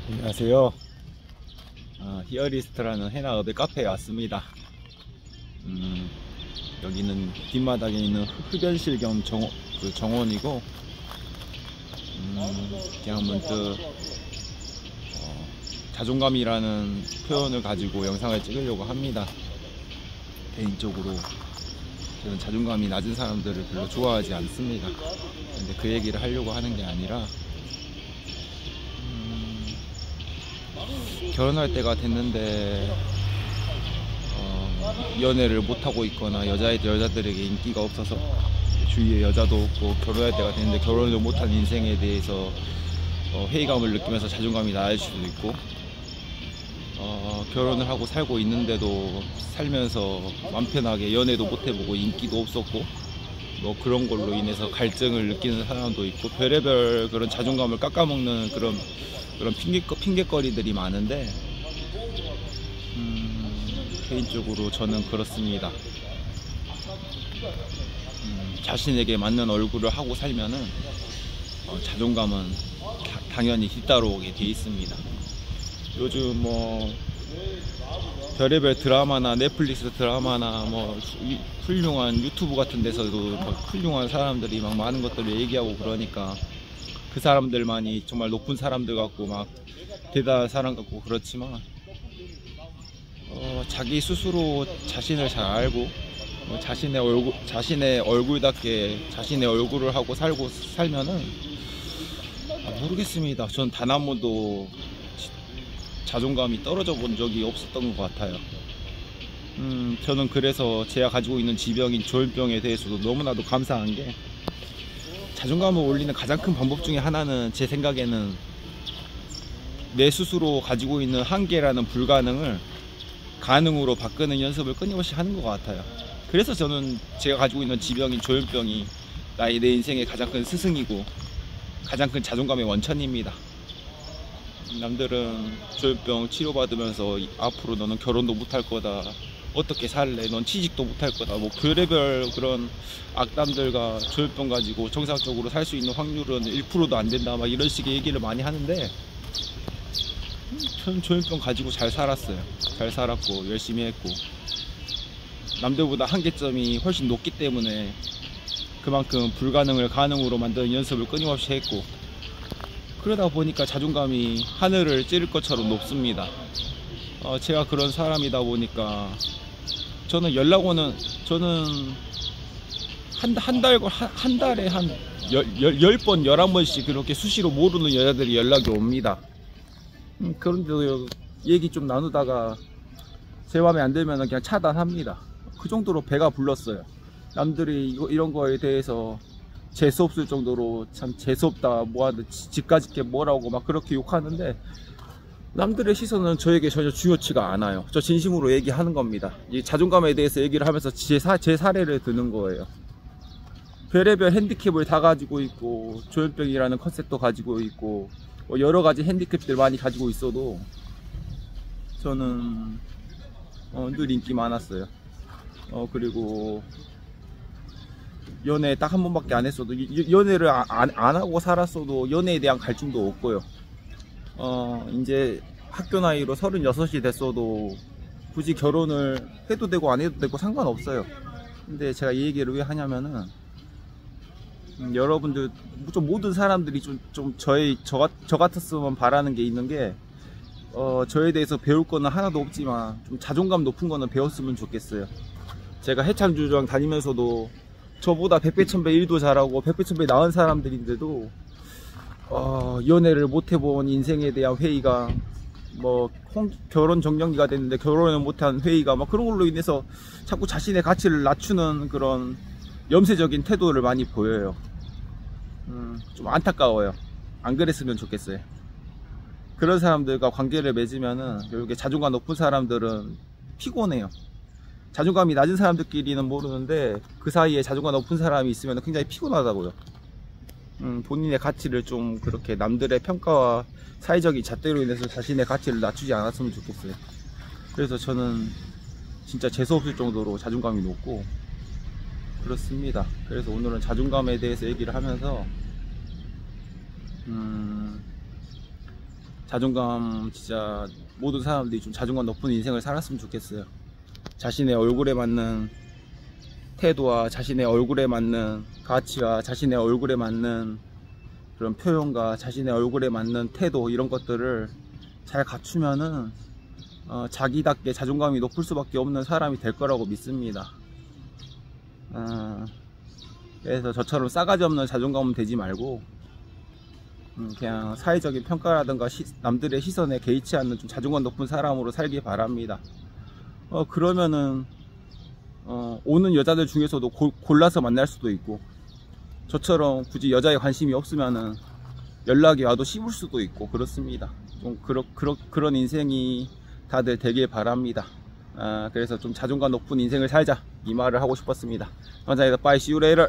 안녕하세요. 히어리스트라는 해나업의 카페에 왔습니다. 여기는 뒷마당에 있는 흡연실 겸 정원이고, 그냥 문득 자존감이라는 표현을 가지고 영상을 찍으려고 합니다. 개인적으로 저는 자존감이 낮은 사람들을 별로 좋아하지 않습니다. 근데 그 얘기를 하려고 하는 게 아니라, 결혼할 때가 됐는데 연애를 못하고 있거나 여자들에게 인기가 없어서 주위에 여자도 없고, 결혼할 때가 됐는데 결혼을 못한 인생에 대해서 회의감을 느끼면서 자존감이 낮아질 수도 있고, 결혼을 하고 살고 있는데도 살면서 맘 편하게 연애도 못해보고 인기도 없었고, 뭐 그런 걸로 인해서 갈증을 느끼는 사람도 있고, 별의별 그런 자존감을 깎아먹는 그런 핑계거리들이 많은데, 개인적으로 저는 그렇습니다. 자신에게 맞는 얼굴을 하고 살면은 자존감은 당연히 뒤따라오게 돼 있습니다. 요즘 뭐 별의별 드라마나 넷플릭스 드라마나 뭐 훌륭한 유튜브 같은 데서도 뭐 훌륭한 사람들이 막 많은 것들을 얘기하고 그러니까, 그 사람들만이 정말 높은 사람들 같고 막 대단한 사람 같고 그렇지만, 자기 스스로 자신을 잘 알고 자신의 얼굴답게 자신의 얼굴을 하고 살면은 모르겠습니다. 전 단 한 번도 자존감이 떨어져 본 적이 없었던 것 같아요. 저는 그래서 제가 가지고 있는 지병인 조현병에 대해서도 너무나도 감사한 게, 자존감을 올리는 가장 큰 방법 중에 하나는 제 생각에는 내 스스로 가지고 있는 한계라는 불가능을 가능으로 바꾸는 연습을 끊임없이 하는 것 같아요. 그래서 저는 제가 가지고 있는 지병인 조현병이 내 인생의 가장 큰 스승이고 가장 큰 자존감의 원천입니다. 남들은 조현병 치료받으면서 앞으로 너는 결혼도 못할 거다, 어떻게 살래, 넌 취직도 못할 거다, 뭐 별의별 그런 악담들과 조현병 가지고 정상적으로 살 수 있는 확률은 1%도 안 된다, 막 이런 식의 얘기를 많이 하는데, 저는 조현병 가지고 잘 살았어요. 잘 살았고 열심히 했고, 남들보다 한계점이 훨씬 높기 때문에 그만큼 불가능을 가능으로 만드는 연습을 끊임없이 했고, 그러다 보니까 자존감이 하늘을 찌를 것처럼 높습니다. 제가 그런 사람이다 보니까 저는 저는 한 달에 한 10번, 11번씩 그렇게 수시로 모르는 여자들이 연락이 옵니다. 그런데도 얘기 좀 나누다가 제 맘에 안 들면 그냥 차단합니다. 그 정도로 배가 불렀어요. 남들이 이런 거에 대해서 재수없을 정도로 참 재수없다, 뭐하든 집까짓 게 뭐라고 막 그렇게 욕하는데, 남들의 시선은 저에게 전혀 중요치가 않아요. 저 진심으로 얘기하는 겁니다. 이 자존감에 대해서 얘기를 하면서 제 사례를 드는 거예요. 별의별 핸디캡을 다 가지고 있고, 조현병이라는 컨셉도 가지고 있고, 여러 가지 핸디캡들 많이 가지고 있어도 저는 늘 인기 많았어요. 그리고 연애 딱 한 번밖에 안 했어도, 연애를 안 하고 살았어도 연애에 대한 갈증도 없고요. 이제 학교 나이로 36이 됐어도 굳이 결혼을 해도 되고 안 해도 되고 상관없어요. 근데 제가 이 얘기를 왜 하냐면은, 여러분들 좀 모든 사람들이 좀 저 같았으면 바라는 게 있는 게, 저에 대해서 배울 거는 하나도 없지만 좀 자존감 높은 거는 배웠으면 좋겠어요. 제가 해창주장 다니면서도 저보다 100배 1000배 일도 잘하고 100배 1000배 나은 사람들인데도 연애를 못 해본 인생에 대한 회의가, 뭐 결혼 정년기가 됐는데 결혼을 못한 회의가, 막 그런 걸로 인해서 자꾸 자신의 가치를 낮추는 그런 염세적인 태도를 많이 보여요. 좀 안타까워요. 안 그랬으면 좋겠어요. 그런 사람들과 관계를 맺으면은 결국에 자존감 높은 사람들은 피곤해요. 자존감이 낮은 사람들끼리는 모르는데 그 사이에 자존감 높은 사람이 있으면 굉장히 피곤하다고요. 본인의 가치를 좀 그렇게 남들의 평가와 사회적인 잣대로 인해서 자신의 가치를 낮추지 않았으면 좋겠어요. 그래서 저는 진짜 재수없을 정도로 자존감이 높고 그렇습니다. 그래서 오늘은 자존감에 대해서 얘기를 하면서 자존감 진짜 모든 사람들이 좀 자존감 높은 인생을 살았으면 좋겠어요. 자신의 얼굴에 맞는 태도와 자신의 얼굴에 맞는 가치와 자신의 얼굴에 맞는 그런 표현과 자신의 얼굴에 맞는 태도, 이런 것들을 잘 갖추면은 자기답게 자존감이 높을 수밖에 없는 사람이 될 거라고 믿습니다. 그래서 저처럼 싸가지 없는 자존감은 되지 말고 그냥 사회적인 평가라든가 남들의 시선에 개의치 않는 좀 자존감 높은 사람으로 살기 바랍니다. 그러면은 오는 여자들 중에서도 골라서 만날 수도 있고, 저처럼 굳이 여자에 관심이 없으면은 연락이 와도 씹을 수도 있고 그렇습니다. 좀 그런 인생이 다들 되길 바랍니다. 그래서 좀 자존감 높은 인생을 살자, 이 말을 하고 싶었습니다. 감사합니다. Bye. See you later.